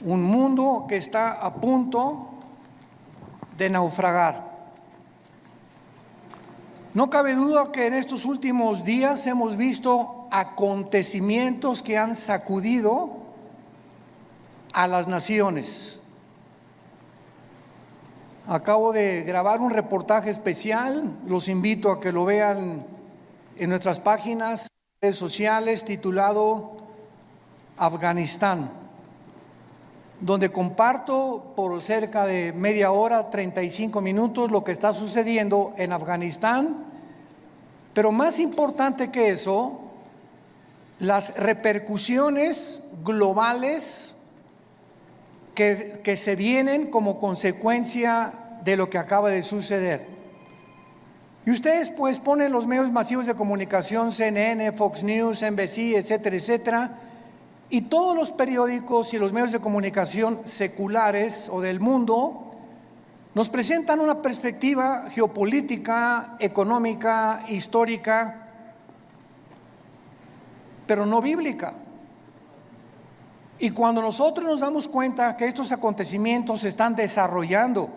Un mundo que está a punto de naufragar. No cabe duda que en estos últimos días hemos visto acontecimientos que han sacudido a las naciones. Acabo de grabar un reportaje especial, los invito a que lo vean en nuestras páginas, redes sociales, titulado Afganistán, donde comparto por cerca de media hora, 35 minutos, lo que está sucediendo en Afganistán, pero más importante que eso, las repercusiones globales que se vienen como consecuencia de lo que acaba de suceder. Y ustedes pues ponen los medios masivos de comunicación, CNN, Fox News, NBC, etcétera, etcétera, y todos los periódicos y los medios de comunicación seculares o del mundo nos presentan una perspectiva geopolítica, económica, histórica, pero no bíblica. Y cuando nosotros nos damos cuenta que estos acontecimientos se están desarrollando,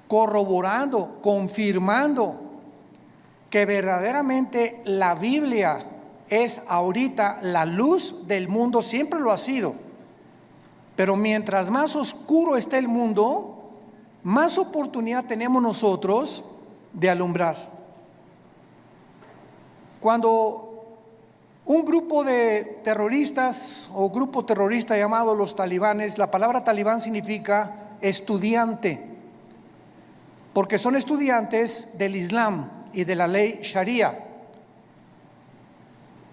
corroborando, confirmando que verdaderamente la Biblia es ahorita la luz del mundo, siempre lo ha sido, pero mientras más oscuro esté el mundo, más oportunidad tenemos nosotros de alumbrar. Cuando un grupo de terroristas o grupo terrorista llamado los talibanes, la palabra talibán significa estudiante, porque son estudiantes del Islam y de la ley Sharia.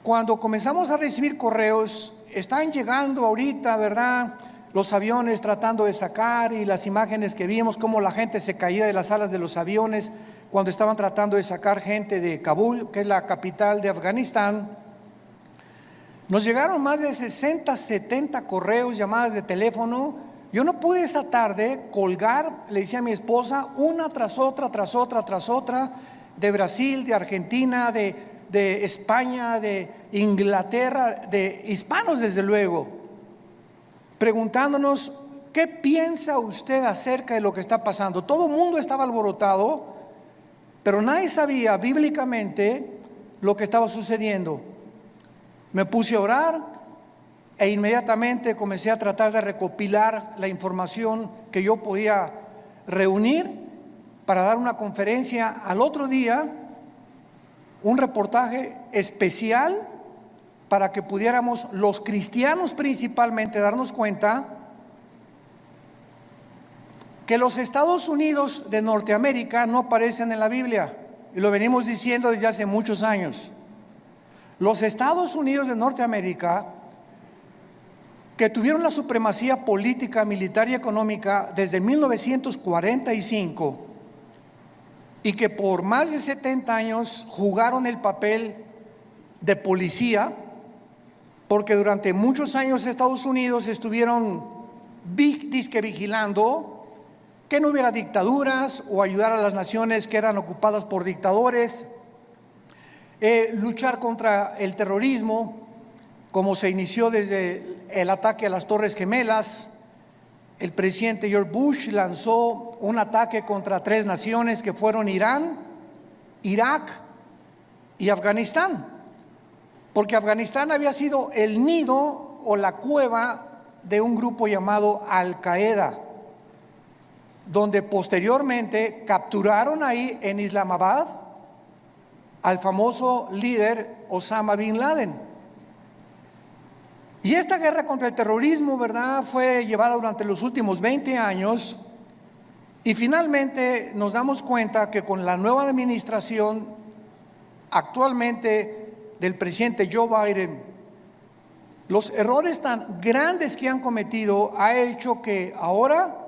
Cuando comenzamos a recibir correos, están llegando ahorita, ¿verdad?, los aviones tratando de sacar, y las imágenes que vimos, cómo la gente se caía de las alas de los aviones cuando estaban tratando de sacar gente de Kabul, que es la capital de Afganistán. Nos llegaron más de 60, 70 correos, llamadas de teléfono. Yo no pude esa tarde colgar, le decía a mi esposa, una tras otra, de Brasil, de Argentina, de España, de Inglaterra, de hispanos desde luego, preguntándonos: ¿qué piensa usted acerca de lo que está pasando? Todo el mundo estaba alborotado, pero nadie sabía bíblicamente lo que estaba sucediendo. Me puse a orar e inmediatamente comencé a tratar de recopilar la información que yo podía reunir para dar una conferencia al otro día, un reportaje especial para que pudiéramos los cristianos principalmente darnos cuenta que los Estados Unidos de Norteamérica no aparecen en la Biblia, y lo venimos diciendo desde hace muchos años. Los Estados Unidos de Norteamérica, que tuvieron la supremacía política, militar y económica desde 1945, y que por más de 70 años jugaron el papel de policía, porque durante muchos años Estados Unidos estuvieron disque vigilando que no hubiera dictaduras o ayudar a las naciones que eran ocupadas por dictadores, luchar contra el terrorismo, como se inició desde el ataque a las Torres Gemelas. El presidente George Bush lanzó un ataque contra 3 naciones que fueron Irán, Irak y Afganistán, porque Afganistán había sido el nido o la cueva de un grupo llamado Al Qaeda, donde posteriormente capturaron ahí en Islamabad al famoso líder Osama Bin Laden. Y esta guerra contra el terrorismo, ¿verdad?, fue llevada durante los últimos 20 años, y finalmente nos damos cuenta que con la nueva administración actualmente del presidente Joe Biden, los errores tan grandes que han cometido ha hecho que ahora,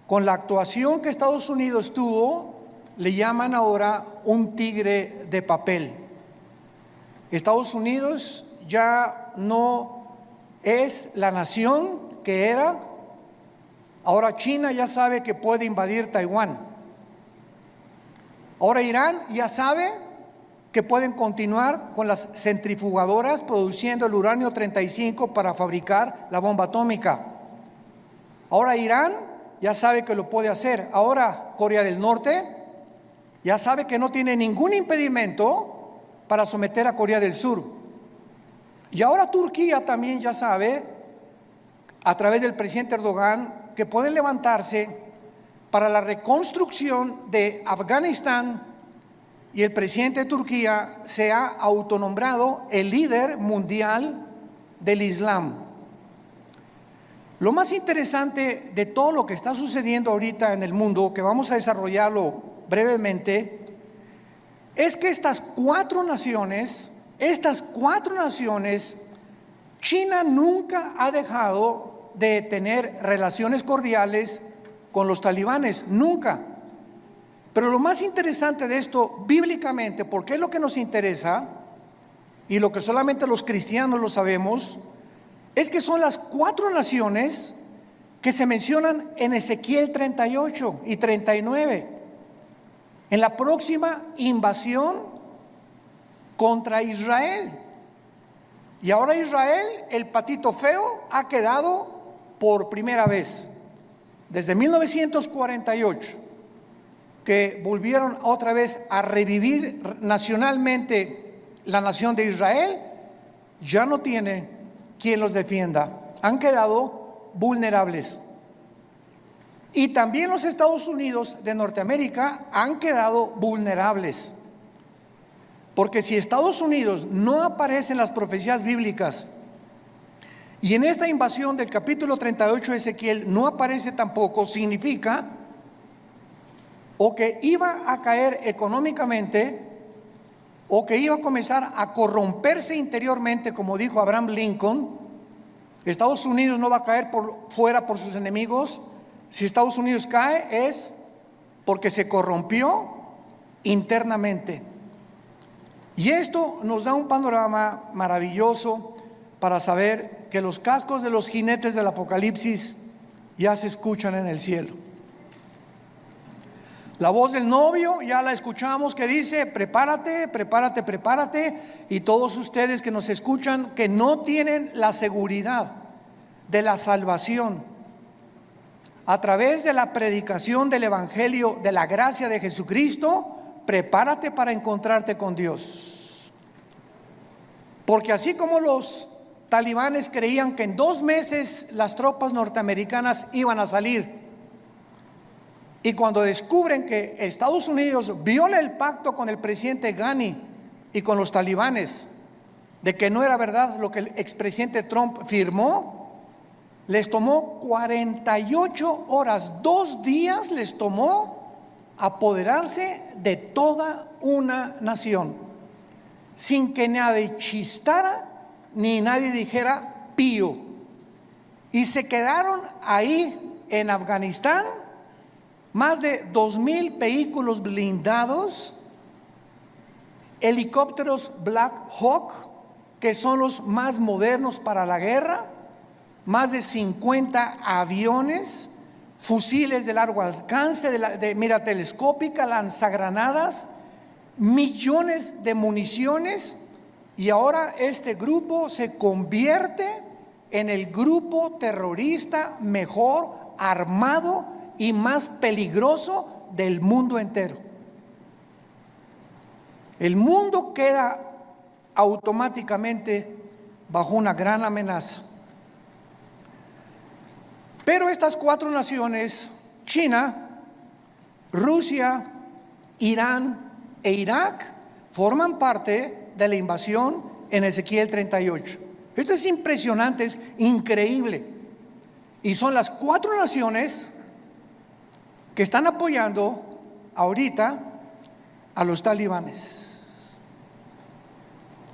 con la actuación que Estados Unidos tuvo, le llaman ahora un tigre de papel. Estados Unidos ya no es la nación que era. Ahora China ya sabe que puede invadir Taiwán. Ahora Irán ya sabe que pueden continuar con las centrifugadoras produciendo el uranio 35 para fabricar la bomba atómica. Ahora Irán ya sabe que lo puede hacer. Ahora Corea del Norte ya sabe que no tiene ningún impedimento para someter a Corea del Sur. Y ahora Turquía también ya sabe, a través del presidente Erdogan, que pueden levantarse para la reconstrucción de Afganistán, y el presidente de Turquía se ha autonombrado el líder mundial del Islam. Lo más interesante de todo lo que está sucediendo ahorita en el mundo, que vamos a desarrollarlo brevemente, es que estas cuatro naciones, China nunca ha dejado de tener relaciones cordiales con los talibanes, nunca. Pero lo más interesante de esto, bíblicamente, porque es lo que nos interesa y lo que solamente los cristianos lo sabemos, es que son las cuatro naciones que se mencionan en Ezequiel 38 y 39, en la próxima invasión contra Israel. Y ahora Israel, el patito feo, ha quedado por primera vez desde 1948, que volvieron otra vez a revivir nacionalmente la nación de Israel. Ya no tiene quien los defienda, han quedado vulnerables. Y también los Estados Unidos de Norteamérica han quedado vulnerables, porque si Estados Unidos no aparece en las profecías bíblicas y en esta invasión del capítulo 38 de Ezequiel no aparece tampoco, significa o que iba a caer económicamente, o que iba a comenzar a corromperse interiormente, como dijo Abraham Lincoln. Estados Unidos no va a caer fuera por sus enemigos. Si Estados Unidos cae es porque se corrompió internamente. Y esto nos da un panorama maravilloso para saber que los cascos de los jinetes del Apocalipsis ya se escuchan en el cielo. La voz del novio ya la escuchamos, que dice: prepárate, prepárate, prepárate. Y todos ustedes que nos escuchan, que no tienen la seguridad de la salvación a través de la predicación del evangelio de la gracia de Jesucristo, prepárate para encontrarte con Dios. Porque así como los talibanes creían que en 2 meses las tropas norteamericanas iban a salir, y cuando descubren que Estados Unidos viola el pacto con el presidente Ghani y con los talibanes, de que no era verdad lo que el expresidente Trump firmó, les tomó 48 horas, 2 días les tomó apoderarse de toda una nación, sin que nadie chistara ni nadie dijera pío. Y se quedaron ahí en Afganistán más de 2,000 vehículos blindados, helicópteros Black Hawk, que son los más modernos para la guerra, más de 50 aviones, fusiles de largo alcance, de mira telescópica, lanzagranadas, millones de municiones. Y ahora este grupo se convierte en el grupo terrorista mejor armado y más peligroso del mundo entero. El mundo queda automáticamente bajo una gran amenaza. Pero estas 4 naciones, China, Rusia, Irán e Irak, forman parte de la invasión en Ezequiel 38. Esto es impresionante, es increíble. Y son las 4 naciones que están apoyando ahorita a los talibanes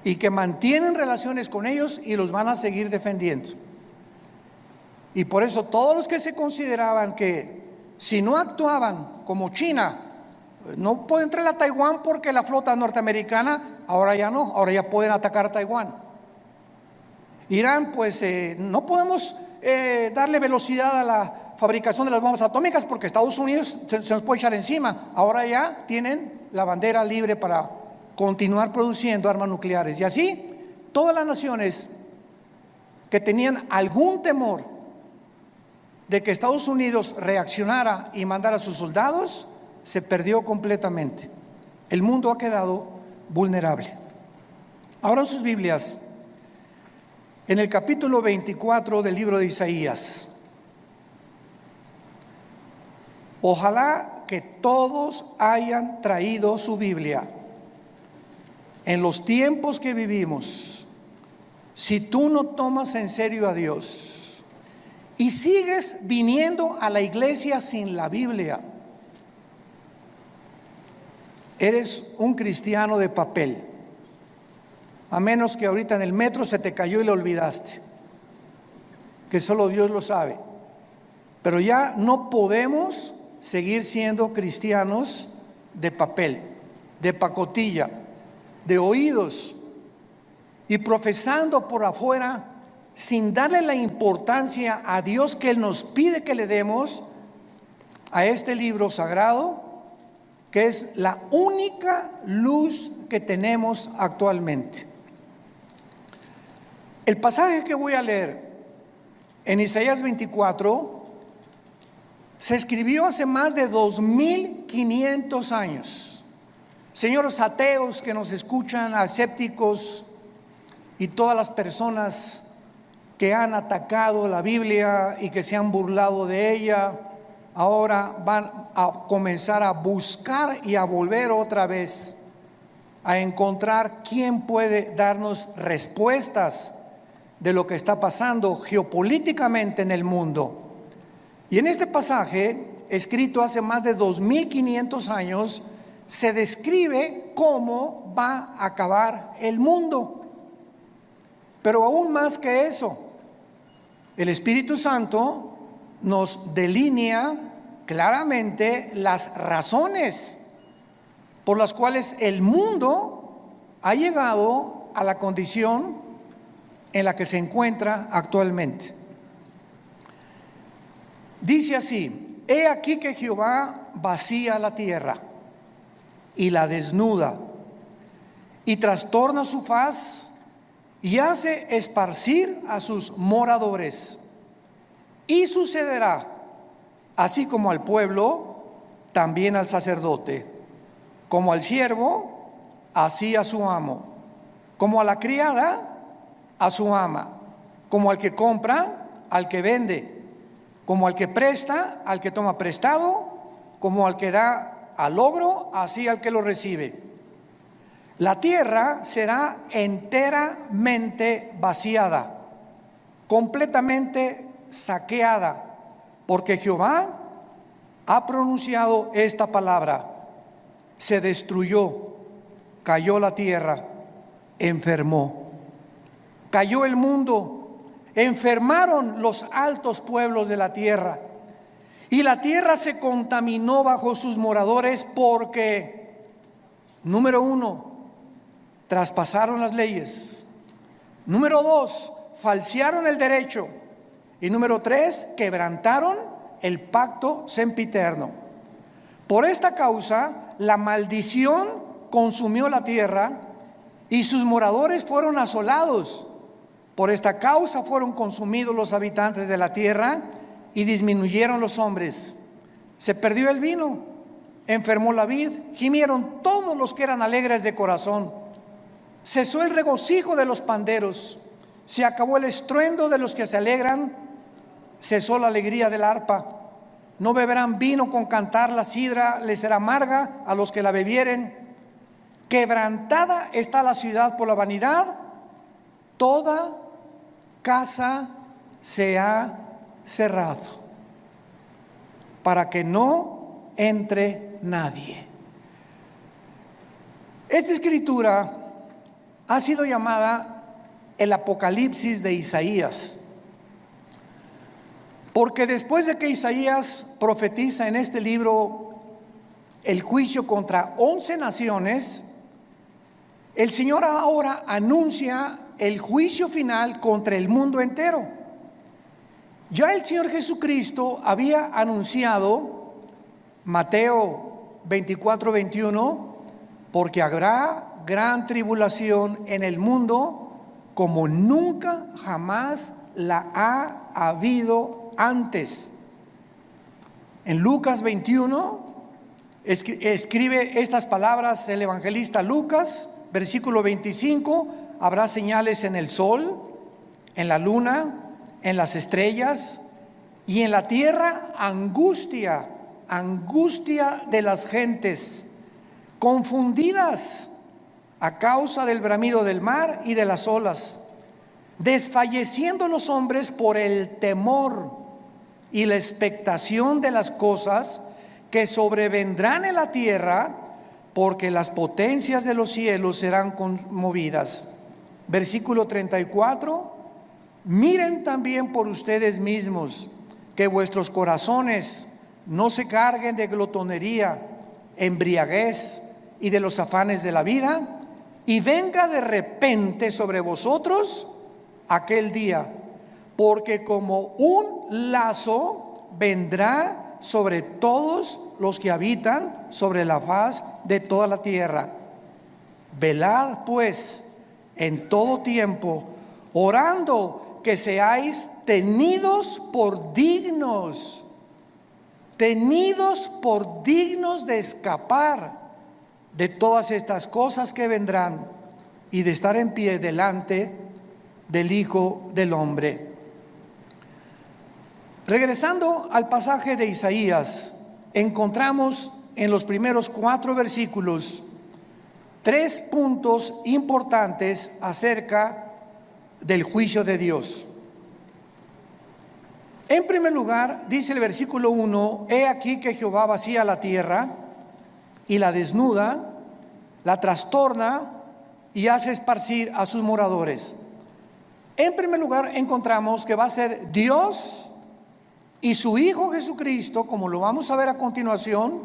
y que mantienen relaciones con ellos y los van a seguir defendiendo. Y por eso todos los que se consideraban que si no actuaban como China, no puede entrar a Taiwán porque la flota norteamericana, ahora ya no, ahora ya pueden atacar a Taiwán. Irán, pues no podemos darle velocidad a la fabricación de las bombas atómicas porque Estados Unidos se nos puede echar encima. Ahora ya tienen la bandera libre para continuar produciendo armas nucleares. Y así, todas las naciones que tenían algún temor de que Estados Unidos reaccionara y mandara a sus soldados, se perdió completamente. El mundo ha quedado vulnerable. Ahora sus Biblias, en el capítulo 24 del libro de Isaías. Ojalá que todos hayan traído su Biblia. En los tiempos que vivimos, si tú no tomas en serio a Dios y sigues viniendo a la iglesia sin la Biblia, eres un cristiano de papel. A menos que ahorita en el metro se te cayó y lo olvidaste, que solo Dios lo sabe. Pero ya no podemos seguir siendo cristianos de papel, de pacotilla, de oídos, y profesando por afuera sin darle la importancia a Dios que Él nos pide que le demos a este libro sagrado, que es la única luz que tenemos actualmente. El pasaje que voy a leer en Isaías 24 se escribió hace más de 2500 años. Señores ateos que nos escuchan, escépticos y todas las personas que han atacado la Biblia y que se han burlado de ella, ahora van a comenzar a buscar y a volver otra vez a encontrar quién puede darnos respuestas de lo que está pasando geopolíticamente en el mundo. Y en este pasaje, escrito hace más de 2500 años, se describe cómo va a acabar el mundo. Pero aún más que eso, el Espíritu Santo nos delinea claramente las razones por las cuales el mundo ha llegado a la condición en la que se encuentra actualmente. Dice así: he aquí que Jehová vacía la tierra y la desnuda, y trastorna su faz, y hace esparcir a sus moradores. Y sucederá, así como al pueblo, también al sacerdote, como al siervo, así a su amo, como a la criada, a su ama, como al que compra, al que vende, como al que presta, al que toma prestado, como al que da al logro, así al que lo recibe. La tierra será enteramente vaciada, completamente saqueada, porque Jehová ha pronunciado esta palabra: se destruyó, cayó la tierra, enfermó. Cayó el mundo, enfermaron los altos pueblos de la tierra, y la tierra se contaminó bajo sus moradores porque, número 1, traspasaron las leyes. Número 2, falsearon el derecho. Y número 3, quebrantaron el pacto sempiterno. Por esta causa, la maldición consumió la tierra y sus moradores fueron asolados. Por esta causa fueron consumidos los habitantes de la tierra y disminuyeron los hombres. Se perdió el vino, enfermó la vid, gimieron todos los que eran alegres de corazón. Cesó el regocijo de los panderos, se acabó el estruendo de los que se alegran, cesó la alegría del arpa. No beberán vino con cantar, la sidra les será amarga a los que la bebieren. Quebrantada está la ciudad por la vanidad, toda casa se ha cerrado, para que no entre nadie. Esta escritura ha sido llamada el Apocalipsis de Isaías, porque después de que Isaías profetiza en este libro el juicio contra 11 naciones, el Señor ahora anuncia el juicio final contra el mundo entero. Ya el Señor Jesucristo había anunciado, Mateo 24:21, porque habrá gran tribulación en el mundo como nunca jamás la ha habido antes. En Lucas 21 escribe estas palabras el evangelista Lucas, versículo 25: habrá señales en el sol, en la luna, en las estrellas, y en la tierra angustia de las gentes, confundidas a causa del bramido del mar y de las olas, desfalleciendo los hombres por el temor y la expectación de las cosas que sobrevendrán en la tierra, porque las potencias de los cielos serán conmovidas. Versículo 34: miren también por ustedes mismos, que vuestros corazones no se carguen de glotonería, embriaguez y de los afanes de la vida, y venga de repente sobre vosotros aquel día, porque como un lazo vendrá sobre todos los que habitan sobre la faz de toda la tierra. Velad pues en todo tiempo, orando que seáis tenidos por dignos de escapar de todas estas cosas que vendrán y de estar en pie delante del Hijo del Hombre. Regresando al pasaje de Isaías, encontramos en los primeros 4 versículos 3 puntos importantes acerca del juicio de Dios. En primer lugar, dice el versículo 1: he aquí que Jehová vacía la tierra y la desnuda, la trastorna y hace esparcir a sus moradores. En primer lugar, encontramos que va a ser Dios y su Hijo Jesucristo, como lo vamos a ver a continuación,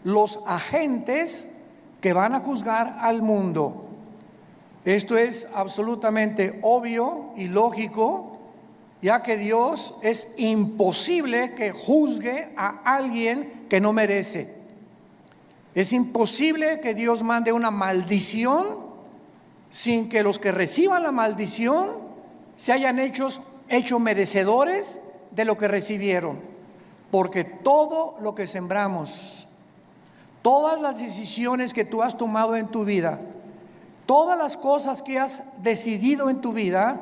los agentes que van a juzgar al mundo. Esto es absolutamente obvio y lógico, ya que Dios es imposible que juzgue a alguien que no merece. Es imposible que Dios mande una maldición sin que los que reciban la maldición se hayan hecho merecedores de lo que recibieron. Porque todo lo que sembramos, todas las decisiones que tú has tomado en tu vida, todas las cosas que has decidido en tu vida,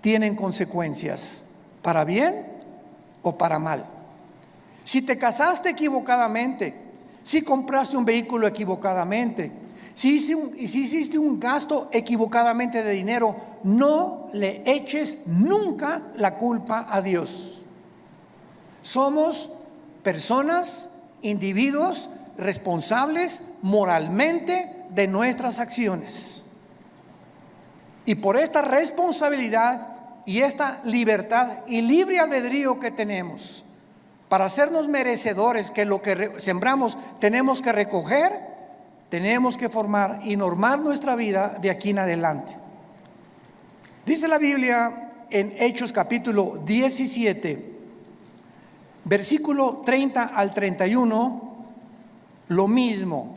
tienen consecuencias, para bien o para mal. Si te casaste equivocadamente, si compraste un vehículo equivocadamente, si hiciste un gasto equivocadamente de dinero, no le eches nunca la culpa a Dios. Somos personas, individuos responsables moralmente de nuestras acciones. Y por esta responsabilidad y esta libertad y libre albedrío que tenemos para hacernos merecedores que lo que sembramos tenemos que recoger, tenemos que formar y normar nuestra vida de aquí en adelante. Dice la Biblia en Hechos capítulo 17, versículo 30 al 31, lo mismo.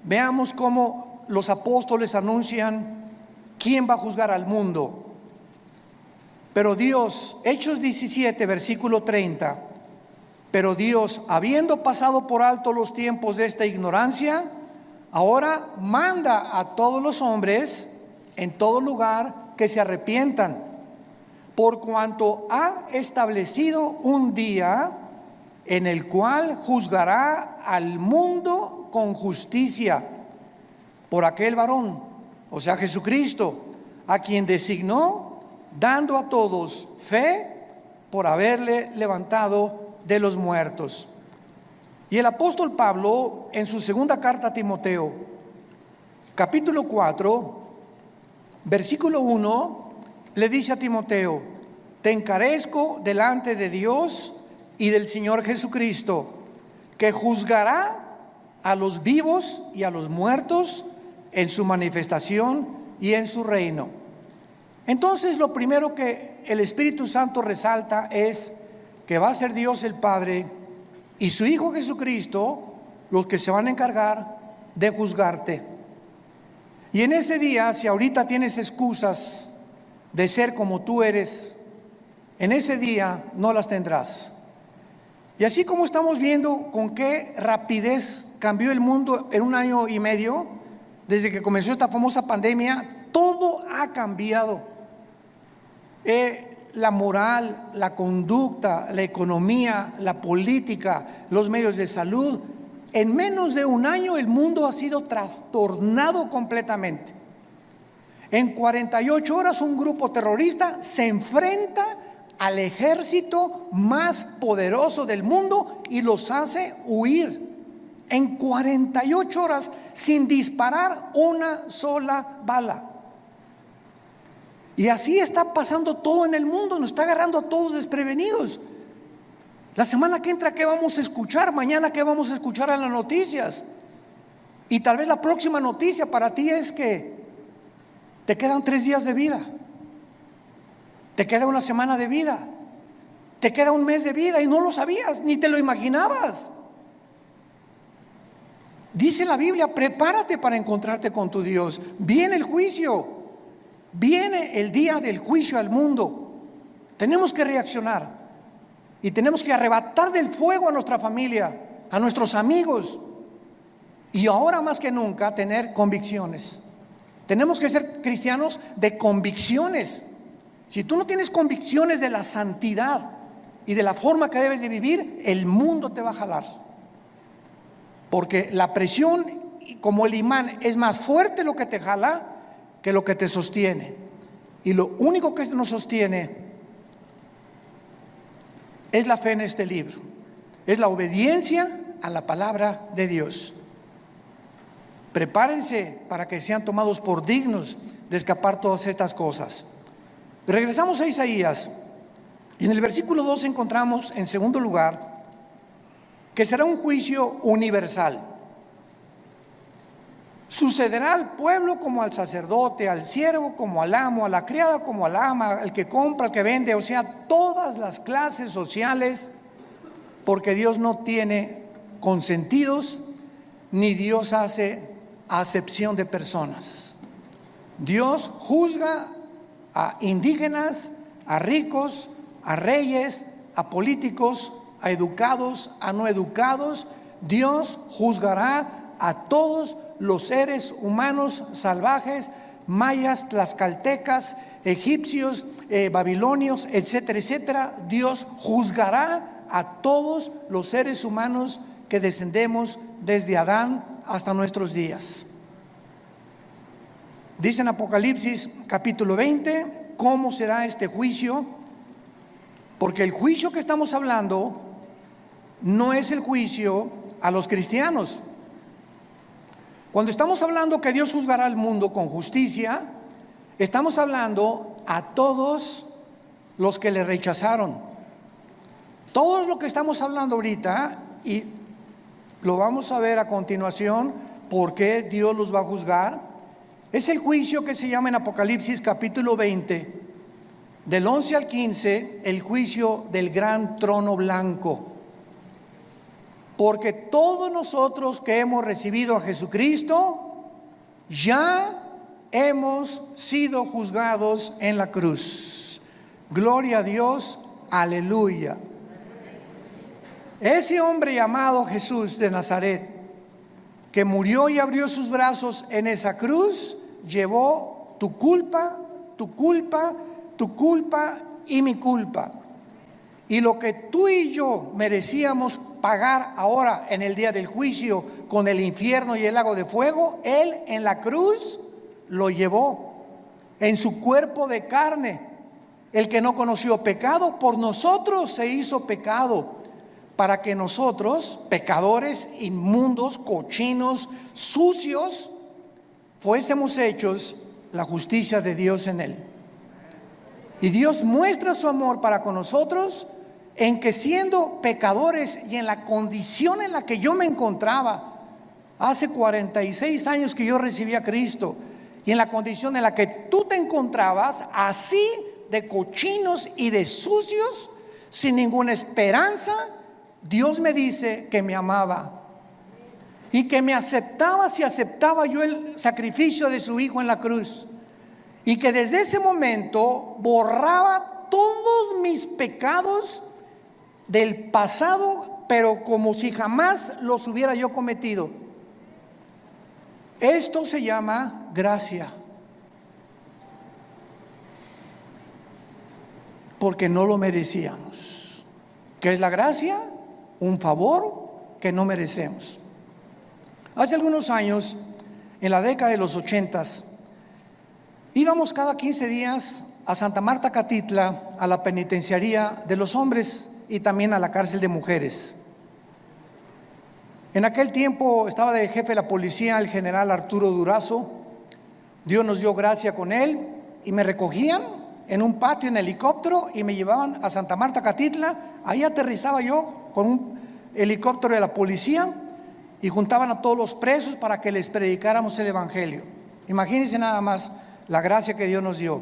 Veamos cómo los apóstoles anuncian quién va a juzgar al mundo. Pero Dios, Hechos 17, versículo 30, pero Dios, habiendo pasado por alto los tiempos de esta ignorancia, ahora manda a todos los hombres en todo lugar que se arrepientan, por cuanto ha establecido un día en el cual juzgará al mundo con justicia por aquel varón, o sea Jesucristo, a quien designó, dando a todos fe por haberle levantado de los muertos. Y el apóstol Pablo, en su segunda carta a Timoteo, capítulo 4, versículo 1, le dice a Timoteo: te encarezco delante de Dios y del Señor Jesucristo, que juzgará a los vivos y a los muertos en su manifestación y en su reino. Entonces, lo primero que el Espíritu Santo resalta es que va a ser Dios el Padre y su Hijo Jesucristo los que se van a encargar de juzgarte. Y en ese día, si ahorita tienes excusas de ser como tú eres, en ese día no las tendrás. Y así como estamos viendo con qué rapidez cambió el mundo en 1 año y medio, desde que comenzó esta famosa pandemia, todo ha cambiado. La moral, la conducta, la economía, la política, los medios de salud. En menos de 1 año el mundo ha sido trastornado completamente. En 48 horas un grupo terrorista se enfrenta al ejército más poderoso del mundo y los hace huir. En 48 horas sin disparar una sola bala. Y así está pasando todo en el mundo, nos está agarrando a todos desprevenidos. La semana que entra, ¿qué vamos a escuchar? Mañana, ¿qué vamos a escuchar en las noticias? Y tal vez la próxima noticia para ti es que te quedan 3 días de vida, te queda 1 semana de vida, te queda 1 mes de vida y no lo sabías, ni te lo imaginabas. Dice la Biblia, prepárate para encontrarte con tu Dios. Viene el juicio. Viene el día del juicio al mundo. Tenemos que reaccionar y tenemos que arrebatar del fuego a nuestra familia, a nuestros amigos, y ahora más que nunca tener convicciones. Tenemos que ser cristianos de convicciones. Si tú no tienes convicciones de la santidad y de la forma que debes de vivir, el mundo te va a jalar, porque la presión, como el imán, es más fuerte lo que te jala que lo que te sostiene. Y lo único que nos sostiene es la fe en este libro, es la obediencia a la palabra de Dios. Prepárense para que sean tomados por dignos de escapar todas estas cosas. Regresamos a Isaías. Y en el versículo 2 encontramos, en segundo lugar, que será un juicio universal. Sucederá al pueblo como al sacerdote, al siervo como al amo, a la criada como al ama, al que compra, al que vende, o sea, todas las clases sociales, porque Dios no tiene consentidos, ni Dios hace acepción de personas. Dios juzga a indígenas, a ricos, a reyes, a políticos, a educados, a no educados. Dios juzgará a todos los seres humanos salvajes, mayas, tlaxcaltecas, egipcios, babilonios, etcétera, etcétera. Dios juzgará a todos los seres humanos que descendemos desde Adán hasta nuestros días. Dice en Apocalipsis capítulo 20 cómo será este juicio, porque el juicio que estamos hablando no es el juicio a los cristianos. Cuando estamos hablando que Dios juzgará al mundo con justicia, estamos hablando a todos los que le rechazaron. Todo lo que estamos hablando ahorita, y lo vamos a ver a continuación, por qué Dios los va a juzgar, es el juicio que se llama en Apocalipsis capítulo 20, del 11 al 15, el juicio del gran trono blanco. Porque todos nosotros que hemos recibido a Jesucristo ya hemos sido juzgados en la cruz. Gloria a Dios, aleluya. Ese hombre llamado Jesús de Nazaret, que murió y abrió sus brazos en esa cruz, llevó tu culpa, tu culpa, tu culpa y mi culpa. Y lo que tú y yo merecíamos pagar ahora en el día del juicio con el infierno y el lago de fuego, Él en la cruz lo llevó en su cuerpo de carne. El que no conoció pecado, por nosotros se hizo pecado, para que nosotros, pecadores, inmundos, cochinos, sucios, fuésemos hechos la justicia de Dios en Él. Y Dios muestra su amor para con nosotros en que, siendo pecadores y en la condición en la que yo me encontraba hace 46 años que yo recibí a Cristo, y en la condición en la que tú te encontrabas, así de cochinos y de sucios, sin ninguna esperanza, Dios me dice que me amaba. y que me aceptaba si aceptaba yo el sacrificio de su Hijo en la cruz, y que desde ese momento borraba todos mis pecados del pasado, pero como si jamás los hubiera yo cometido. Esto se llama gracia, porque no lo merecíamos. ¿Qué es la gracia? Un favor que no merecemos. Hace algunos años, en la década de los 80s, íbamos cada 15 días a Santa Marta Catitla, a la penitenciaría de los hombres y también a la cárcel de mujeres. En aquel tiempo estaba de jefe de la policía el general Arturo Durazo. Dios nos dio gracia con él y me recogían en un patio en helicóptero y me llevaban a Santa Marta Catitla. Ahí aterrizaba yo con un helicóptero de la policía y juntaban a todos los presos para que les predicáramos el evangelio. Imagínense nada más la gracia que Dios nos dio.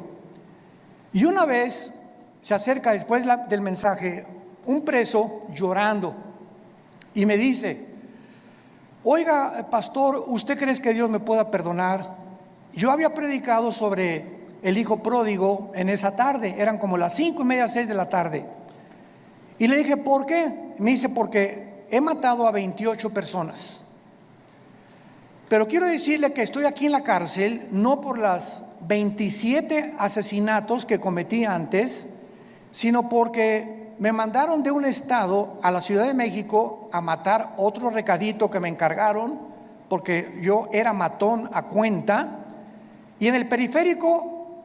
Y una vez se acerca después del mensaje un preso llorando y me dice: oiga, pastor, ¿usted cree que Dios me pueda perdonar? Yo había predicado sobre el hijo pródigo en esa tarde, eran como las 5:30, 6 de la tarde. Y le dije: ¿por qué? Me dice: porque he matado a 28 personas. Pero quiero decirle que estoy aquí en la cárcel no por las 27 asesinatos que cometí antes, sino porque me mandaron de un estado a la Ciudad de México a matar otro recadito que me encargaron, porque yo era matón a cuenta, y en el periférico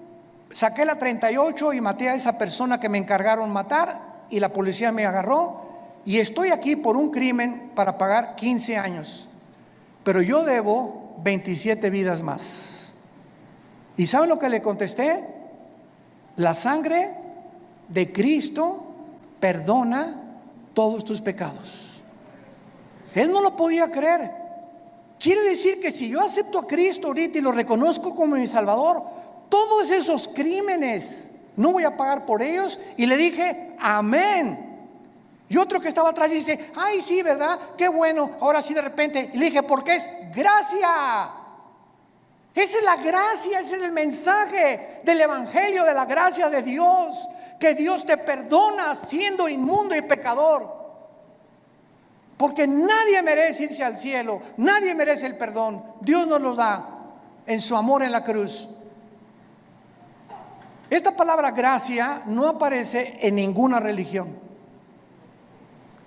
saqué la 38 y maté a esa persona que me encargaron matar, y la policía me agarró, y estoy aquí por un crimen para pagar 15 años, pero yo debo 27 vidas más. ¿Y saben lo que le contesté? La sangre de Cristo perdona todos tus pecados. Él no lo podía creer. Quiere decir que si yo acepto a Cristo ahorita y lo reconozco como mi Salvador, todos esos crímenes no voy a pagar por ellos. Y le dije: amén. Y otro que estaba atrás dice: ay, sí, ¿verdad? Qué bueno, ahora sí de repente. Y le dije: porque es gracia. Esa es la gracia, ese es el mensaje del evangelio, de la gracia de Dios, que Dios te perdona siendo inmundo y pecador. Porque nadie merece irse al cielo, nadie merece el perdón. Dios nos lo da en su amor en la cruz. Esta palabra gracia no aparece en ninguna religión.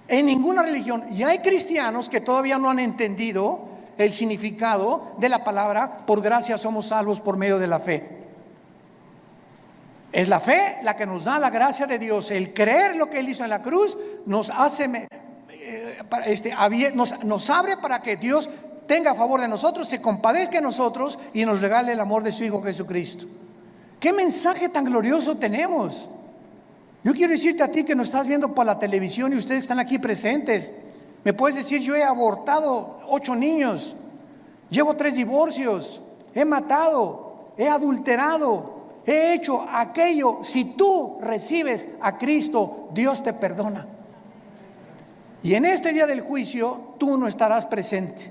En ninguna religión. Y hay cristianos que todavía no han entendido el significado de la palabra: por gracia somos salvos por medio de la fe. Es la fe la que nos da la gracia de Dios. El creer lo que Él hizo en la cruz nos hace, nos abre para que Dios tenga a favor de nosotros, se compadezca de nosotros y nos regale el amor de su Hijo Jesucristo. ¿Qué mensaje tan glorioso tenemos? Yo quiero decirte a ti que nos estás viendo por la televisión y ustedes que están aquí presentes, me puedes decir: yo he abortado 8 niños, llevo 3 divorcios, he matado, he adulterado, he hecho aquello. Si tú recibes a Cristo, Dios te perdona. Y en este día del juicio tú no estarás presente,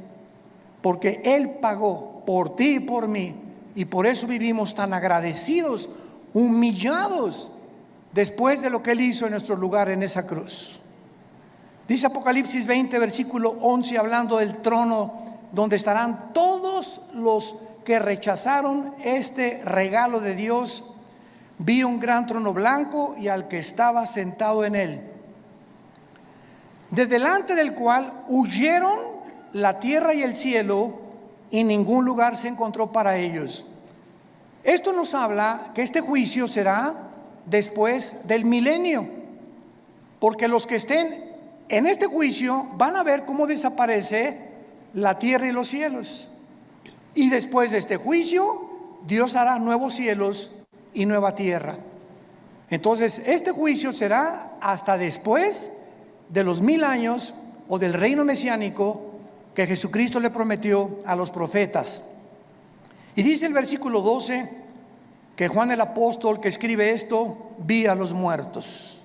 porque Él pagó por ti y por mí, y por eso vivimos tan agradecidos, humillados, después de lo que Él hizo en nuestro lugar en esa cruz. Dice Apocalipsis 20, versículo 11, hablando del trono donde estarán todos los que rechazaron este regalo de Dios. Vi un gran trono blanco y al que estaba sentado en él, de delante del cual huyeron la tierra y el cielo, y ningún lugar se encontró para ellos. Esto nos habla que este juicio será después del milenio, porque los que estén en este juicio van a ver cómo desaparece la tierra y los cielos, y después de este juicio Dios hará nuevos cielos y nueva tierra. Entonces este juicio será hasta después de los 1000 años o del reino mesiánico que Jesucristo le prometió a los profetas. Y dice el versículo 12 que Juan el apóstol, que escribe esto, vi a los muertos,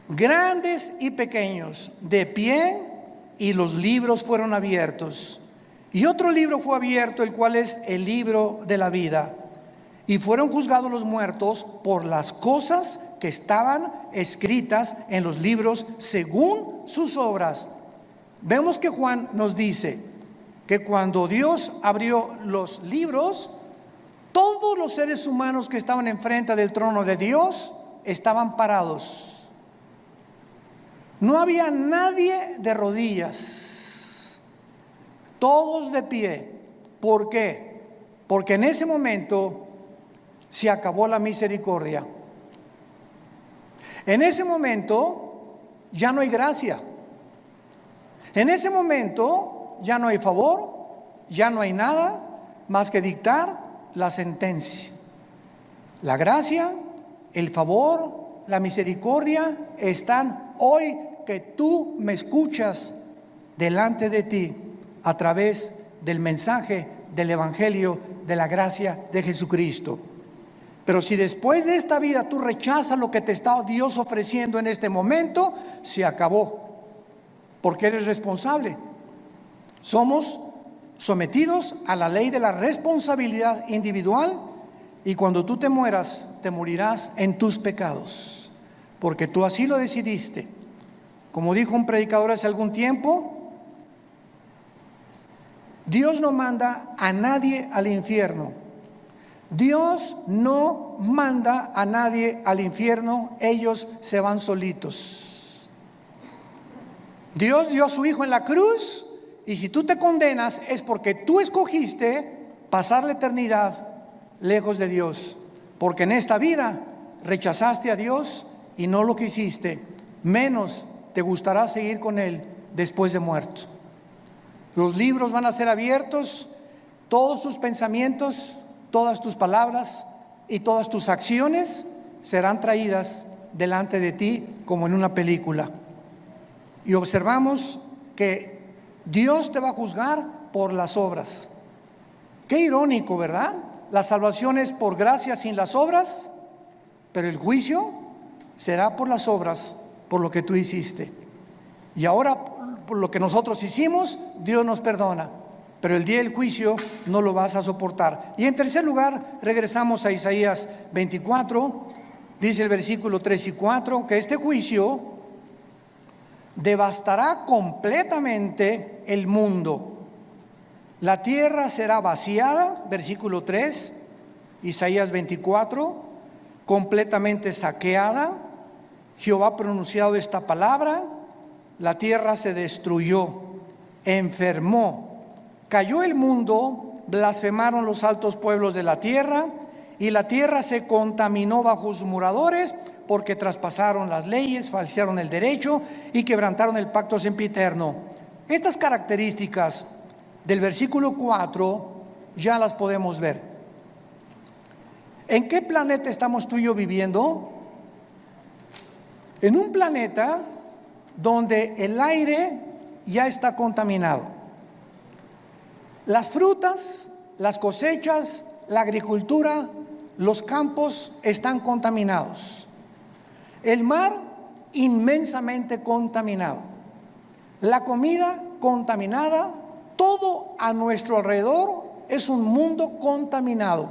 grandes y pequeños, de pie y los libros fueron abiertos. Y otro libro fue abierto, el cual es el libro de la vida. Y fueron juzgados los muertos por las cosas que estaban escritas en los libros según sus obras. Vemos que Juan nos dice que cuando Dios abrió los libros, todos los seres humanos que estaban enfrente del trono de Dios estaban parados. No había nadie de rodillas, todos de pie. ¿Por qué? Porque en ese momento se acabó la misericordia. En ese momento ya no hay gracia. En ese momento ya no hay favor, ya no hay nada más que dictar la sentencia. La gracia, el favor, la misericordia están hoy que tú me escuchas delante de ti a través del mensaje del Evangelio de la gracia de Jesucristo. Pero si después de esta vida tú rechazas lo que te está Dios ofreciendo en este momento, se acabó, porque eres responsable. Somos sometidos a la ley de la responsabilidad individual, y cuando tú te mueras, te morirás en tus pecados, porque tú así lo decidiste. Como dijo un predicador hace algún tiempo, Dios no manda a nadie al infierno. Dios no manda a nadie al infierno, ellos se van solitos. Dios dio a su Hijo en la cruz, y si tú te condenas es porque tú escogiste pasar la eternidad lejos de Dios, porque en esta vida rechazaste a Dios y no lo quisiste, menos te gustará seguir con Él después de muerto. Los libros van a ser abiertos, todos tus pensamientos, todas tus palabras y todas tus acciones serán traídas delante de ti como en una película. Y observamos que Dios te va a juzgar por las obras. Qué irónico, ¿verdad? La salvación es por gracia sin las obras, pero el juicio será por las obras, por lo que tú hiciste. Y ahora, por lo que nosotros hicimos, Dios nos perdona, pero el día del juicio no lo vas a soportar. Y en tercer lugar, regresamos a Isaías 24, dice el versículo 3 y 4, que este juicio devastará completamente el mundo. La tierra será vaciada, versículo 3, Isaías 24, completamente saqueada. Jehová ha pronunciado esta palabra: la tierra se destruyó, enfermó, cayó el mundo, blasfemaron los altos pueblos de la tierra, y la tierra se contaminó bajo sus moradores, porque traspasaron las leyes, falsearon el derecho y quebrantaron el pacto sempiterno. Estas características del versículo 4 ya las podemos ver. ¿En qué planeta estamos tú y yo viviendo? En un planeta donde el aire ya está contaminado. Las frutas, las cosechas, la agricultura, los campos están contaminados. El mar inmensamente contaminado. La comida contaminada. Todo a nuestro alrededor es un mundo contaminado.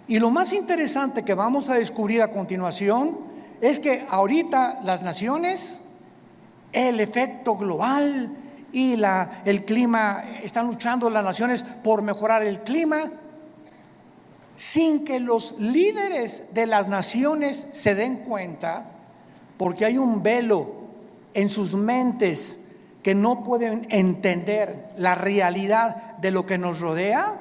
Y lo más interesante que vamos a descubrir a continuación es que ahorita las naciones, el efecto global y el clima, están luchando las naciones por mejorar el clima, sin que los líderes de las naciones se den cuenta, porque hay un velo en sus mentes que no pueden entender la realidad de lo que nos rodea.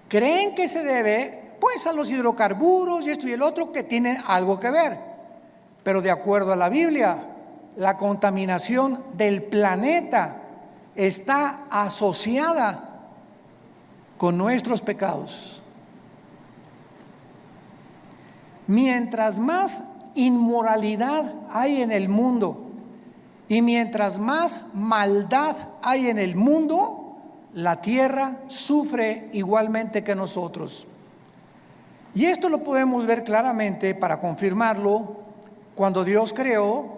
Creen que se debe pues a los hidrocarburos y esto y el otro, que tienen algo que ver, pero de acuerdo a la Biblia, la contaminación del planeta está asociada con nuestros pecados. Mientras más inmoralidad hay en el mundo y mientras más maldad hay en el mundo, la tierra sufre igualmente que nosotros. Y esto lo podemos ver claramente, para confirmarlo, cuando Dios creó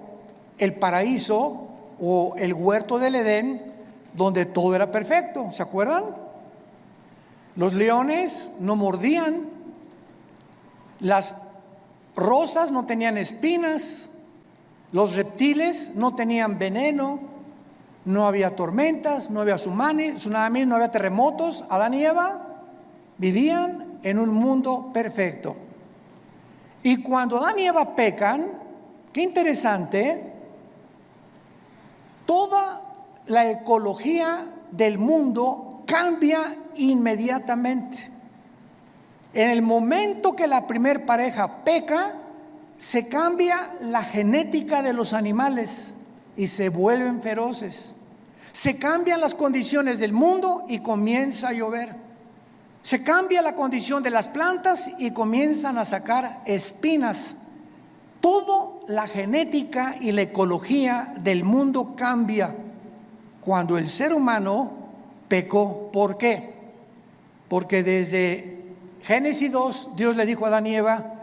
el paraíso o el huerto del Edén, donde todo era perfecto. ¿Se acuerdan? Los leones no mordían, las rosas no tenían espinas, los reptiles no tenían veneno, no había tormentas, no había tsunamis, no había terremotos. Adán y Eva vivían en un mundo perfecto. Y cuando Adán y Eva pecan, qué interesante, toda la ecología del mundo cambia inmediatamente. En el momento que la primer pareja peca, se cambia la genética de los animales y se vuelven feroces. Se cambian las condiciones del mundo y comienza a llover. Se cambia la condición de las plantas y comienzan a sacar espinas. Toda la genética y la ecología del mundo cambia cuando el ser humano pecó. ¿Por qué? Porque desde Génesis 2, Dios le dijo a Adán y Eva: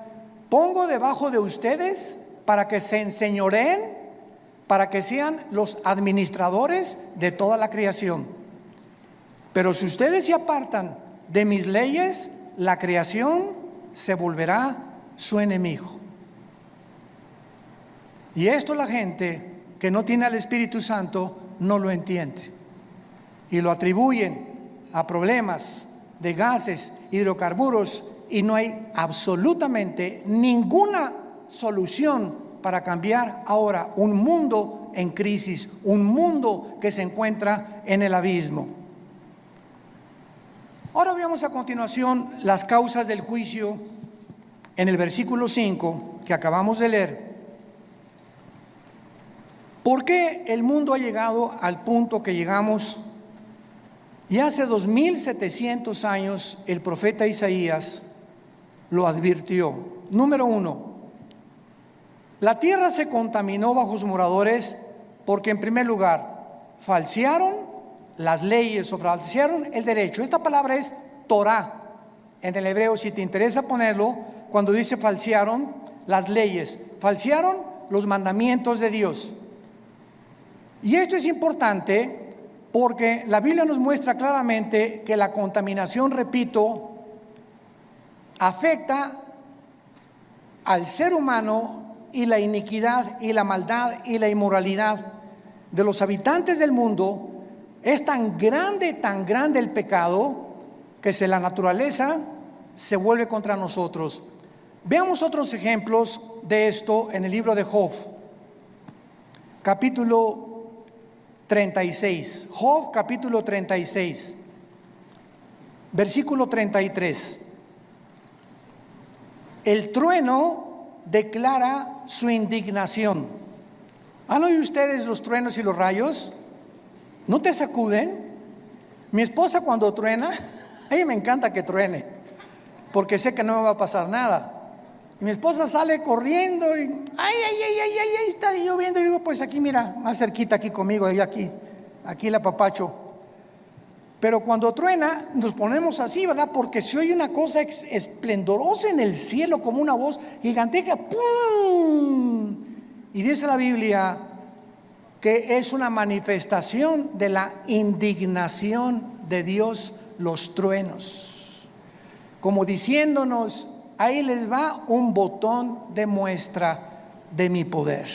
pongo debajo de ustedes para que se enseñoreen, para que sean los administradores de toda la creación. Pero si ustedes se apartan de mis leyes, la creación se volverá su enemigo. Y esto la gente que no tiene al Espíritu Santo no lo entiende y lo atribuyen a problemas de gases, hidrocarburos, y no hay absolutamente ninguna solución para cambiar ahora un mundo en crisis, un mundo que se encuentra en el abismo. Ahora veamos a continuación las causas del juicio en el versículo 5 que acabamos de leer. ¿Por qué el mundo ha llegado al punto que llegamos? Y hace 2700 años el profeta Isaías lo advirtió. Número 1, la tierra se contaminó bajo sus moradores porque, en primer lugar, falsearon las leyes o falsearon el derecho. Esta palabra es Torah en el hebreo, si te interesa ponerlo, cuando dice falsearon las leyes, falsearon los mandamientos de Dios. Y esto es importante porque la Biblia nos muestra claramente que la contaminación, repito, afecta al ser humano, y la iniquidad y la maldad y la inmoralidad de los habitantes del mundo es tan grande el pecado, que la naturaleza se vuelve contra nosotros. Veamos otros ejemplos de esto en el libro de Job, capítulo 36. Job, capítulo 36, versículo 33. El trueno declara su indignación. ¿Han oído ustedes los truenos y los rayos? ¿No te sacuden? Mi esposa, cuando truena, a ella me encanta que truene, porque sé que no me va a pasar nada. Y mi esposa sale corriendo y ay, está lloviendo. Y digo, pues aquí, mira, más cerquita aquí conmigo, y aquí la apapacho. Pero cuando truena nos ponemos así, ¿verdad? Porque se oye una cosa esplendorosa en el cielo, como una voz gigantesca, ¡pum! Y dice la Biblia que es una manifestación de la indignación de Dios los truenos, como diciéndonos: ahí les va un botón de muestra de mi poder.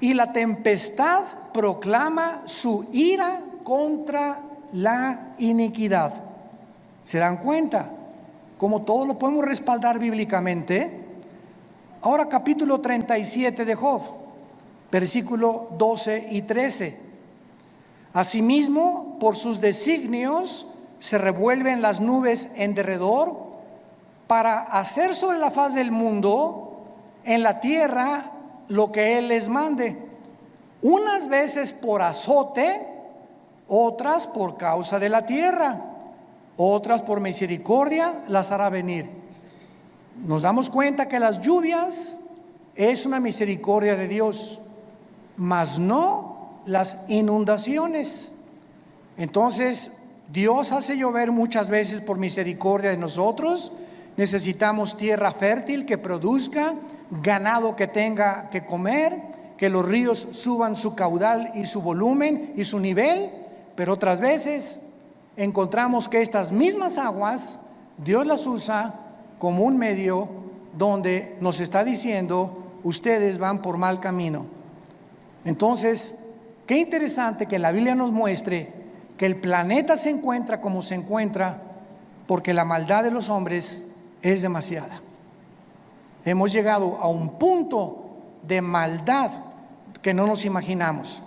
Y la tempestad proclama su ira contra la iniquidad. ¿Se dan cuenta? Como todo lo podemos respaldar bíblicamente. Ahora capítulo 37 de Job, versículo 12 y 13. Asimismo, por sus designios se revuelven las nubes en derredor, para hacer sobre la faz del mundo, en la tierra, lo que Él les mande, unas veces por azote, otras por causa de la tierra, otras por misericordia las hará venir. Nos damos cuenta que las lluvias es una misericordia de Dios, mas no las inundaciones. Entonces Dios hace llover muchas veces por misericordia de nosotros. Necesitamos tierra fértil que produzca, ganado que tenga que comer, que los ríos suban su caudal y su volumen y su nivel, pero otras veces encontramos que estas mismas aguas Dios las usa como un medio donde nos está diciendo: ustedes van por mal camino. Entonces, qué interesante que la Biblia nos muestre que el planeta se encuentra como se encuentra porque la maldad de los hombres es demasiada. Hemos llegado a un punto de maldad que no nos imaginamos.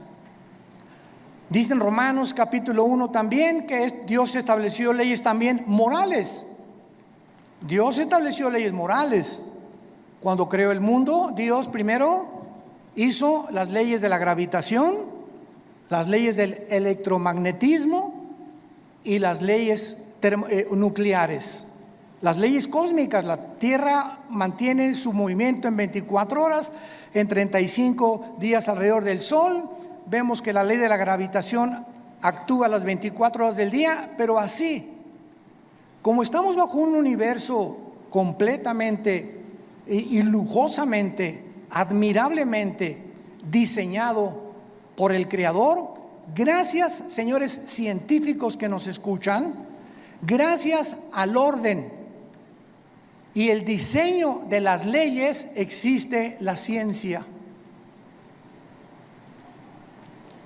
Dice en Romanos capítulo 1 también que Dios estableció leyes también morales. Dios estableció leyes morales. Cuando creó el mundo, Dios primero hizo las leyes de la gravitación, las leyes del electromagnetismo y las leyes nucleares. Las leyes cósmicas: la Tierra mantiene su movimiento en 24 horas, en 35 días alrededor del Sol. Vemos que la ley de la gravitación actúa las 24 horas del día, pero así, como estamos bajo un universo completamente y lujosamente, admirablemente diseñado por el Creador, gracias, señores científicos que nos escuchan, gracias al orden y el diseño de las leyes existe la ciencia.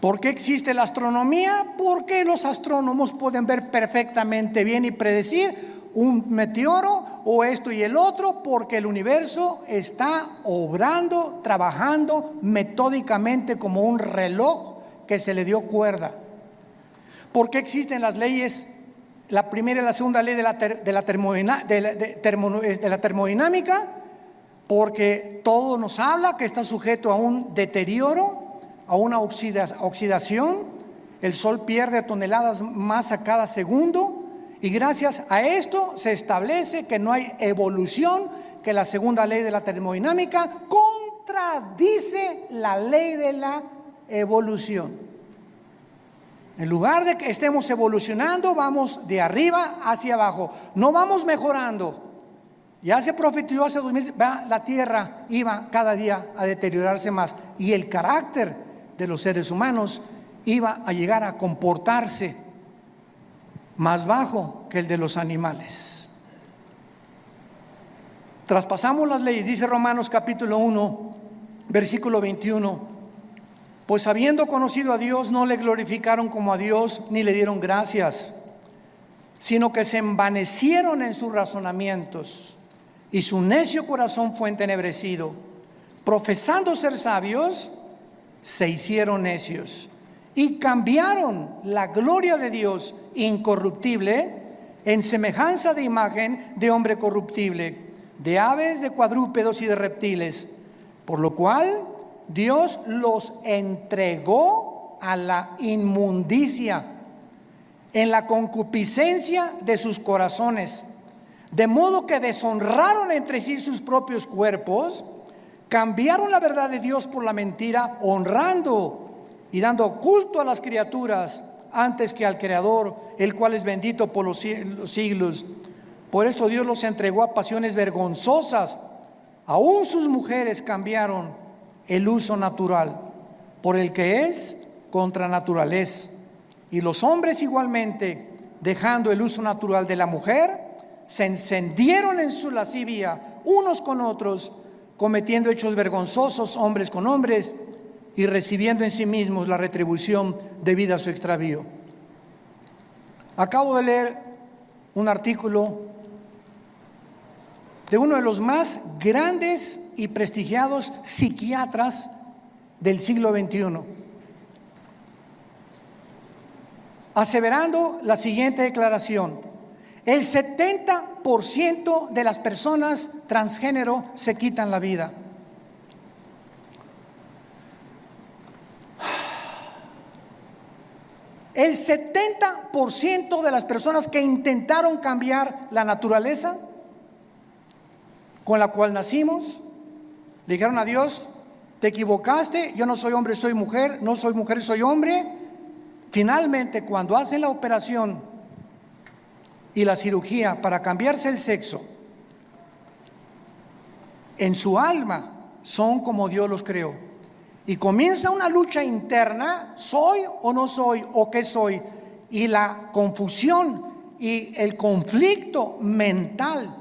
¿Por qué existe la astronomía? Porque los astrónomos pueden ver perfectamente bien y predecir un meteoro o esto y el otro, porque el universo está obrando, trabajando metódicamente como un reloj que se le dio cuerda. ¿Por qué existen las leyes? La primera y la segunda ley de la termodinámica, porque todo nos habla que está sujeto a un deterioro, a una oxidación. El Sol pierde toneladas masa cada segundo, y gracias a esto se establece que no hay evolución, que la segunda ley de la termodinámica contradice la ley de la evolución. En lugar de que estemos evolucionando, vamos de arriba hacia abajo, no vamos mejorando. Ya se profetizó hace 2000, la tierra iba cada día a deteriorarse más, y el carácter de los seres humanos iba a llegar a comportarse más bajo que el de los animales. Traspasamos las leyes. Dice Romanos capítulo 1 versículo 21: pues habiendo conocido a Dios, no le glorificaron como a Dios, ni le dieron gracias, sino que se envanecieron en sus razonamientos, y su necio corazón fue entenebrecido. Profesando ser sabios, se hicieron necios, y cambiaron la gloria de Dios incorruptible en semejanza de imagen de hombre corruptible, de aves, de cuadrúpedos y de reptiles, por lo cual Dios los entregó a la inmundicia en la concupiscencia de sus corazones, de modo que deshonraron entre sí sus propios cuerpos, cambiaron la verdad de Dios por la mentira, honrando y dando culto a las criaturas antes que al Creador, el cual es bendito por los siglos. Por esto Dios los entregó a pasiones vergonzosas. Aún sus mujeres cambiaron el uso natural por el que es contra naturaleza, y los hombres igualmente, dejando el uso natural de la mujer, se encendieron en su lascivia unos con otros, cometiendo hechos vergonzosos hombres con hombres, y recibiendo en sí mismos la retribución debida a su extravío. Acabo de leer un artículo de uno de los más grandes y prestigiados psiquiatras del siglo XXI, aseverando la siguiente declaración: el 70% de las personas transgénero se quitan la vida. El 70% de las personas que intentaron cambiar la naturaleza con la cual nacimos, le dijeron a Dios: te equivocaste, yo no soy hombre, soy mujer, no soy mujer, soy hombre. Finalmente, cuando hacen la operación y la cirugía para cambiarse el sexo, en su alma son como Dios los creó. Y comienza una lucha interna, ¿soy o no soy o qué soy? Y la confusión y el conflicto mental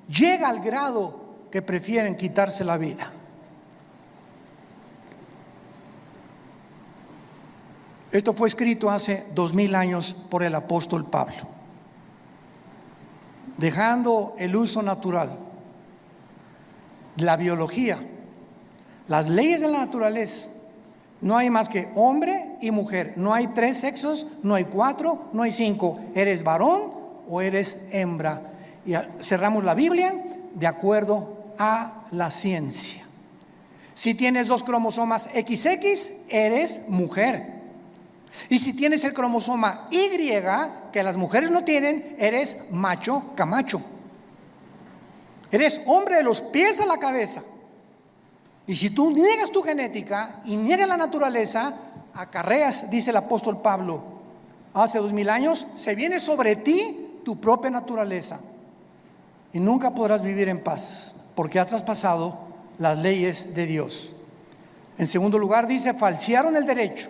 llega al grado que prefieren quitarse la vida. Esto fue escrito hace 2000 años por el apóstol Pablo, dejando el uso natural, la biología, las leyes de la naturaleza. No hay más que hombre y mujer. No hay 3 sexos, no hay 4, no hay 5. Eres varón o eres hembra. Y cerramos la Biblia de acuerdo a la ciencia. Si tienes 2 cromosomas XX, eres mujer. Y si tienes el cromosoma Y, que las mujeres no tienen, eres macho camacho. Eres hombre de los pies a la cabeza. Y si tú niegas tu genética y niegas la naturaleza, acarreas, dice el apóstol Pablo, hace 2000 años, se viene sobre ti tu propia naturaleza. Y nunca podrás vivir en paz, porque has traspasado las leyes de Dios. En segundo lugar, dice, falsearon el derecho.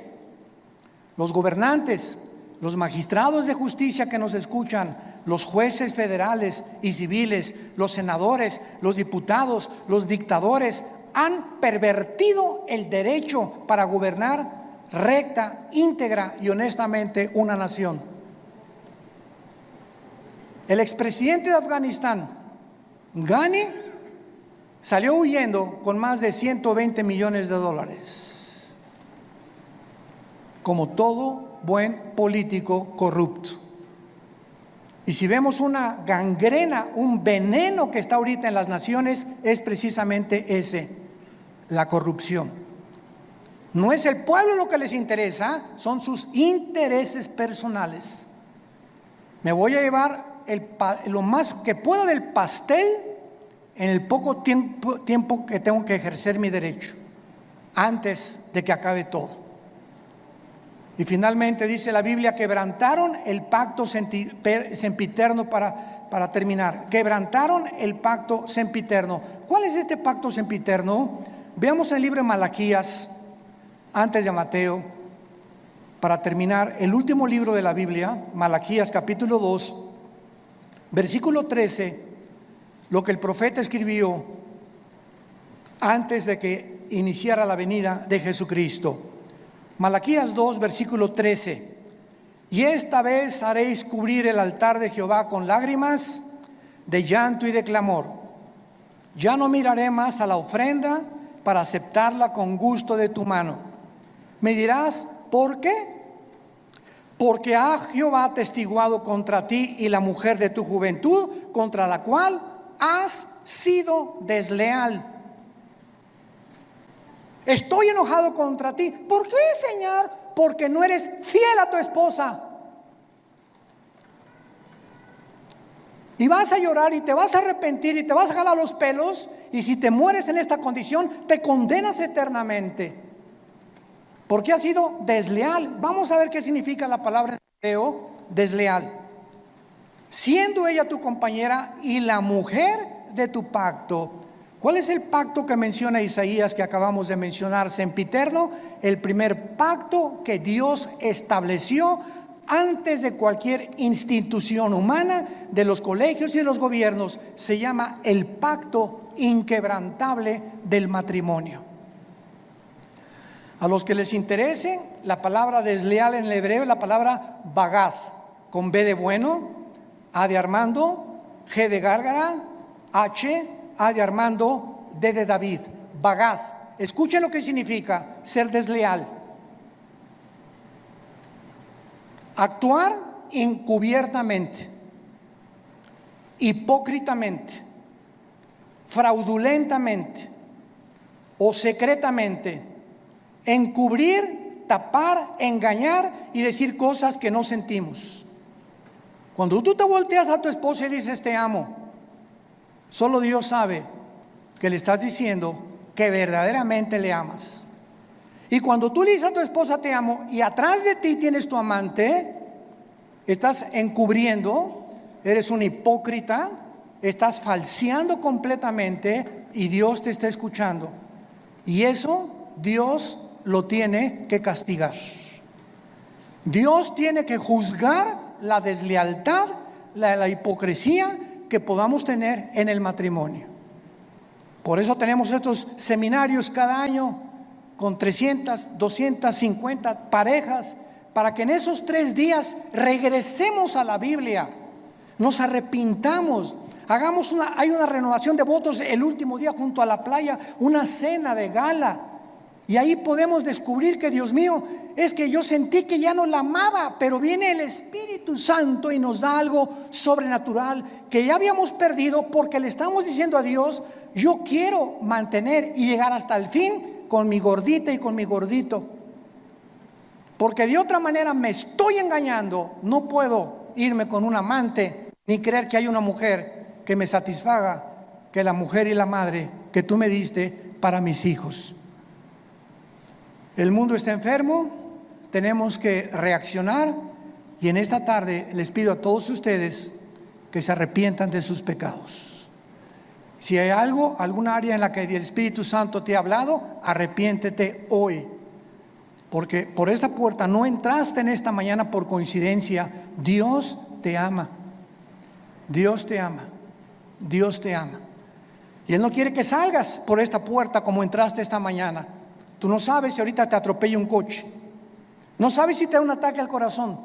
Los gobernantes, los magistrados de justicia que nos escuchan, los jueces federales y civiles, los senadores, los diputados, los dictadores, han pervertido el derecho para gobernar recta, íntegra y honestamente una nación. El expresidente de Afganistán, Ghani, salió huyendo con más de $120 millones, como todo buen político corrupto. Y si vemos una gangrena, un veneno que está ahorita en las naciones, es precisamente ese, la corrupción. No es el pueblo lo que les interesa, son sus intereses personales. Me voy a llevar lo más que pueda del pastel en el poco tiempo que tengo que ejercer mi derecho, antes de que acabe todo. Y finalmente dice la Biblia, quebrantaron el pacto sempiterno. Para terminar, quebrantaron el pacto sempiterno. ¿Cuál es este pacto sempiterno? Veamos el libro de Malaquías, antes de Mateo, para terminar, el último libro de la Biblia, Malaquías capítulo 2, versículo 13, lo que el profeta escribió antes de que iniciara la venida de Jesucristo. Malaquías 2, versículo 13. Y esta vez haréis cubrir el altar de Jehová con lágrimas, de llanto y de clamor. Ya no miraré más a la ofrenda para aceptarla con gusto de tu mano. Me dirás, ¿por qué? Porque ha Jehová atestiguado contra ti y la mujer de tu juventud, contra la cual has sido desleal. Estoy enojado contra ti. ¿Por qué, Señor? Porque no eres fiel a tu esposa. Y vas a llorar y te vas a arrepentir y te vas a jalar los pelos. Y si te mueres en esta condición, te condenas eternamente. Porque has sido desleal. Vamos a ver qué significa la palabra en hebreo, desleal. Siendo ella tu compañera y la mujer de tu pacto. ¿Cuál es el pacto que menciona Isaías que acabamos de mencionar? Sempiterno, el primer pacto que Dios estableció antes de cualquier institución humana, de los colegios y de los gobiernos. Se llama el pacto inquebrantable del matrimonio. A los que les interese, la palabra desleal en el hebreo es la palabra bagad, con B de bueno, A de Armando, G de Gárgara, H, A de Armando, D de David. Bagad. Escuchen lo que significa ser desleal. Actuar encubiertamente, hipócritamente, fraudulentamente o secretamente, encubrir, tapar, engañar y decir cosas que no sentimos. Cuando tú te volteas a tu esposa y dices te amo, solo Dios sabe que le estás diciendo que verdaderamente le amas. Y cuando tú le dices a tu esposa te amo y atrás de ti tienes tu amante, estás encubriendo, eres un hipócrita, estás falseando completamente y Dios te está escuchando. Y eso Dios lo tiene que castigar. Dios tiene que juzgar la deslealtad, la hipocresía que podamos tener en el matrimonio. Por eso tenemos estos seminarios cada año con 300, 250 parejas, para que en esos 3 días regresemos a la Biblia, nos arrepintamos, hay una renovación de votos el último día junto a la playa, una cena de gala, y ahí podemos descubrir que, Dios mío, es que yo sentí que ya no la amaba, pero viene el Espíritu Santo y nos da algo sobrenatural que ya habíamos perdido, porque le estamos diciendo a Dios: yo quiero mantener y llegar hasta el fin con mi gordita y con mi gordito, porque de otra manera me estoy engañando. No puedo irme con un amante ni creer que hay una mujer que me satisfaga, que la mujer y la madre que tú me diste para mis hijos. El mundo está enfermo, tenemos que reaccionar, y en esta tarde les pido a todos ustedes que se arrepientan de sus pecados. Si hay alguna área en la que el Espíritu Santo te ha hablado, arrepiéntete hoy, porque por esta puerta no entraste en esta mañana por coincidencia. Dios te ama, Dios te ama, Dios te ama, y Él no quiere que salgas por esta puerta como entraste esta mañana. Tú no sabes si ahorita te atropella un coche, no sabes si te da un ataque al corazón,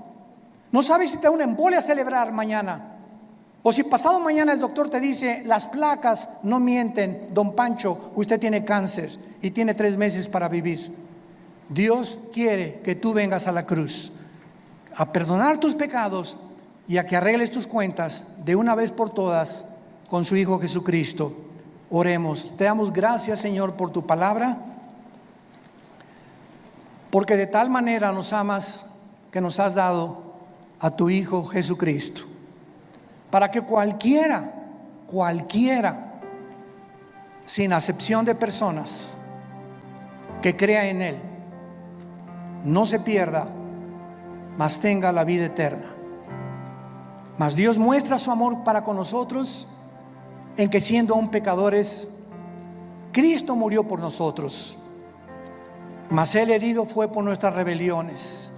no sabes si te da una embolia cerebral mañana, o si pasado mañana el doctor te dice: las placas no mienten, don Pancho, usted tiene cáncer y tiene 3 meses para vivir. Dios quiere que tú vengas a la cruz a perdonar tus pecados y a que arregles tus cuentas de una vez por todas con su Hijo Jesucristo. Oremos. Te damos gracias, Señor, por tu palabra, porque de tal manera nos amas que nos has dado a tu Hijo Jesucristo, para que cualquiera, sin acepción de personas, que crea en Él, no se pierda, mas tenga la vida eterna. Mas Dios muestra su amor para con nosotros en que, siendo aún pecadores, Cristo murió por nosotros. Mas Él herido fue por nuestras rebeliones,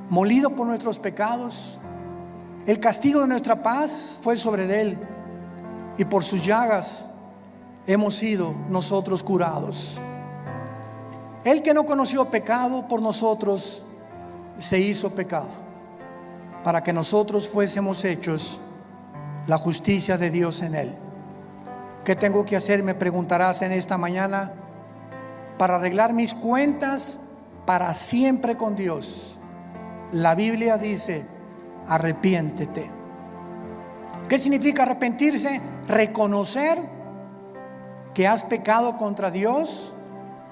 molido por nuestros pecados. El castigo de nuestra paz fue sobre Él, y por sus llagas hemos sido nosotros curados. Él, que no conoció pecado, por nosotros se hizo pecado, para que nosotros fuésemos hechos la justicia de Dios en Él. ¿Qué tengo que hacer?, me preguntarás en esta mañana, para arreglar mis cuentas para siempre con Dios. La Biblia dice: arrepiéntete. ¿Qué significa arrepentirse? Reconocer que has pecado contra Dios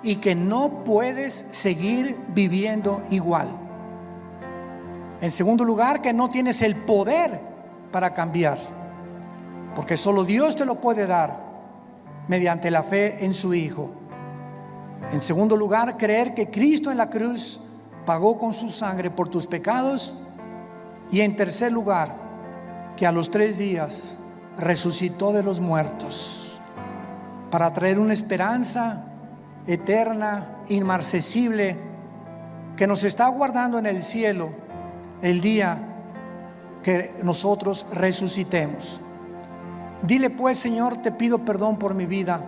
y que no puedes seguir viviendo igual. En segundo lugar, que no tienes el poder para cambiar, porque solo Dios te lo puede dar mediante la fe en su Hijo. En segundo lugar, creer que Cristo en la cruz pagó con su sangre por tus pecados. Y en tercer lugar, que a los 3 días resucitó de los muertos para traer una esperanza eterna, inmarcesible, que nos está aguardando en el cielo el día que nosotros resucitemos. Dile pues: Señor, te pido perdón por mi vida,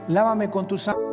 lávame con tu sangre.